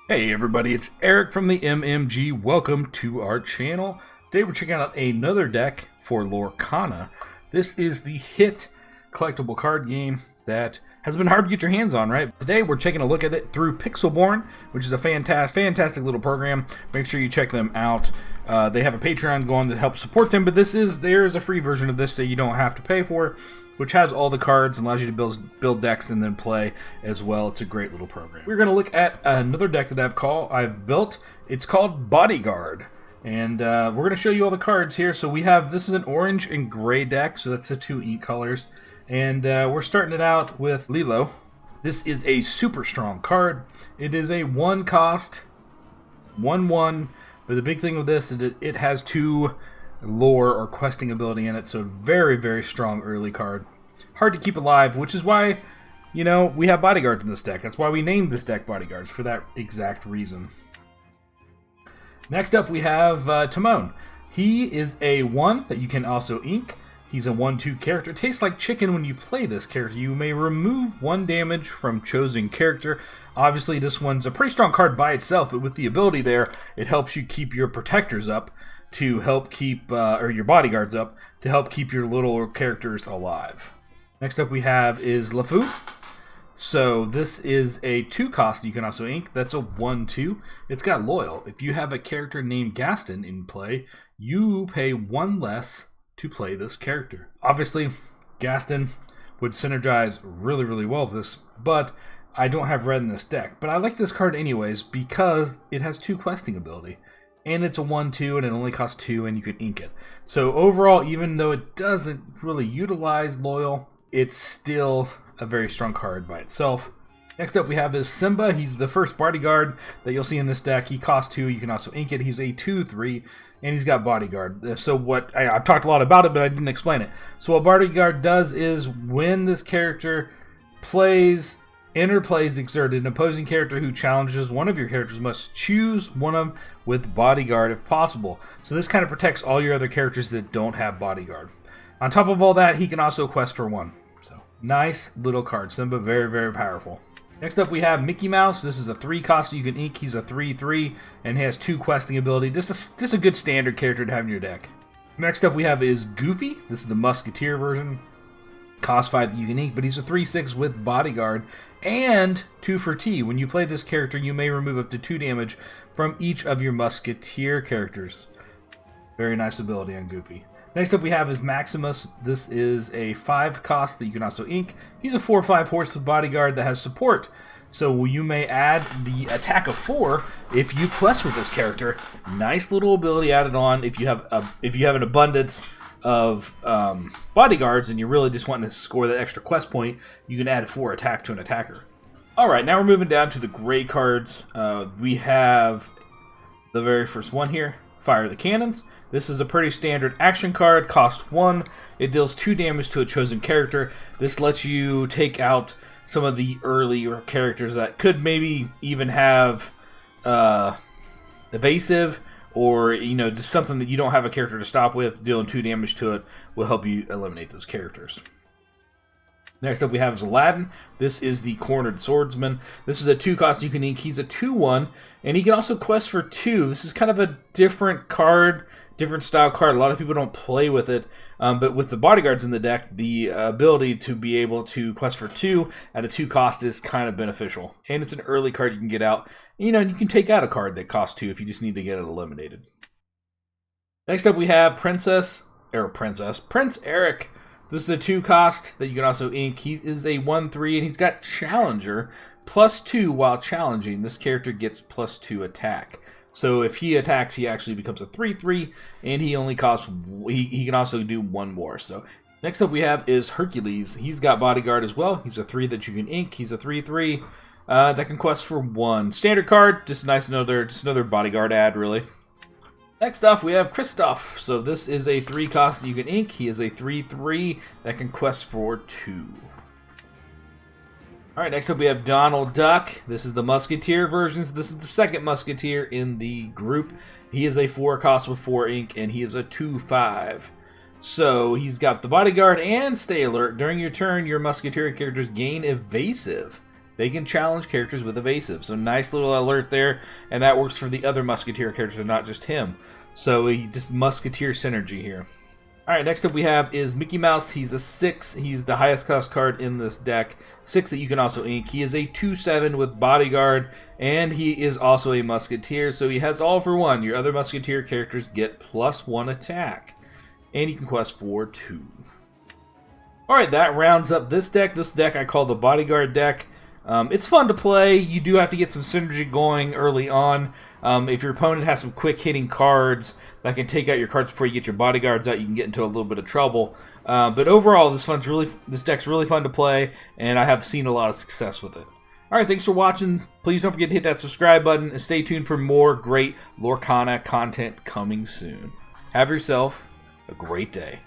Hey everybody, it's Eric from the MMG. Welcome to our channel. Today we're checking out another deck for Lorcana. This is the hit collectible card game that has been hard to get your hands on, right? Today we're taking a look at it through Pixelborn, which is a fantastic little program. Make sure you check them out. They have a Patreon going to help support them, but there is a free version of this that you don't have to pay for, which has all the cards and allows you to build decks and then play as well. It's a great little program. We're going to look at another deck that I've built. It's called Bodyguard. And we're going to show you all the cards here. So this is an orange and gray deck, so that's the two ink colors. And we're starting it out with Lilo. This is a super strong card. It is a 1 cost, 1/1. But the big thing with this is it has 2 lore or questing ability in it, so very strong early card. Hard to keep alive, which is why, we have bodyguards in this deck. That's why we named this deck Bodyguards, for that exact reason. Next up we have Timon. He is a 1 that you can also ink. He's a 1/2 character. Tastes like chicken when you play this character. You may remove 1 damage from chosen character. Obviously this one's a pretty strong card by itself, but with the ability there, it helps you keep your protectors up to help keep, or your bodyguards up, to help keep your little characters alive. Next up we have is LeFou. So this is a 2 cost you can also ink. That's a 1/2. It's got loyal. If you have a character named Gaston in play, you pay 1 less to play this character. Obviously, Gaston would synergize really well with this, but I don't have red in this deck. But I like this card anyways because it has 2 questing ability. And it's a 1/2 and it only costs 2 and you can ink it. So overall, even though it doesn't really utilize loyal, it's still a very strong card by itself. Next up we have is Simba. He's the first bodyguard that you'll see in this deck. He costs 2, you can also ink it. He's a 2/3 and he's got bodyguard. So I've talked a lot about it, but I didn't explain it. So what bodyguard does is when this character enter plays exerted, an opposing character who challenges one of your characters must choose one of them with bodyguard if possible. So this kind of protects all your other characters that don't have bodyguard. On top of all that, he can also quest for 1. So nice little card. Simba, very powerful. Next up we have Mickey Mouse. This is a 3 cost you can ink. He's a 3/3 and has 2 questing ability. Just a good standard character to have in your deck. Next up we have is Goofy. This is the Musketeer version. Cost 5 that you can ink, but he's a 3/6 with bodyguard and 2 for T. When you play this character, you may remove up to 2 damage from each of your Musketeer characters. Very nice ability on Goofy. Next up we have is Maximus. This is a 5 cost that you can also ink. He's a 4/5 horse with bodyguard that has support. So you may add the attack of 4 if you quest with this character. Nice little ability added on if you have an abundance of bodyguards and you're really just wanting to score that extra quest point, you can add 4 attack to an attacker. Alright, now we're moving down to the gray cards. We have the very first one here, Fire the Cannons. This is a pretty standard action card, cost 1. It deals 2 damage to a chosen character. This lets you take out some of the earlier characters that could maybe even have evasive, or just something that you don't have a character to stop with. Dealing 2 damage to it will help you eliminate those characters. Next up we have is Aladdin. This is the Cornered Swordsman. This is a 2 cost you can ink. He's a 2/1 and he can also quest for 2. This is kind of a different card, different style card. A lot of people don't play with it, but with the bodyguards in the deck, the ability to be able to quest for 2 at a 2 cost is kind of beneficial. And it's an early card you can get out. You can take out a card that costs 2 if you just need to get it eliminated. Next up we have Prince Eric. This is a 2 cost that you can also ink. He is a 1/3 and he's got Challenger +2 while challenging. This character gets +2 attack. So if he attacks, he actually becomes a 3/3 and he only costs, he can also do 1 more. So next up we have is Hercules. He's got bodyguard as well. He's a 3 that you can ink. He's a 3/3 that can quest for 1. Standard card, just another bodyguard ad really. Next up, we have Kristoff. So this is a 3 cost that you can ink. He is a 3/3 that can quest for 2. Alright, next up we have Donald Duck. This is the Musketeer versions. This is the second Musketeer in the group. He is a 4 cost with 4 ink, and he is a 2/5. So he's got the bodyguard and stay alert. During your turn, your Musketeer characters gain evasive. they can challenge characters with evasive. So nice little alert there, and that works for the other Musketeer characters, not just him. So just Musketeer synergy here. Alright, next up we have is Mickey Mouse. He's a 6. He's the highest cost card in this deck. 6 that you can also ink. He is a 2/7 with Bodyguard, and he is also a Musketeer, so he has all for 1. Your other Musketeer characters get +1 attack. And you can quest for 2. Alright, that rounds up this deck. This deck I call the Bodyguard deck. It's fun to play. You do have to get some synergy going early on. If your opponent has some quick hitting cards that can take out your cards before you get your bodyguards out, you can get into a little bit of trouble. But overall, this deck's really fun to play, and I have seen a lot of success with it. Alright, thanks for watching. Please don't forget to hit that subscribe button, and stay tuned for more great Lorcana content coming soon. Have yourself a great day.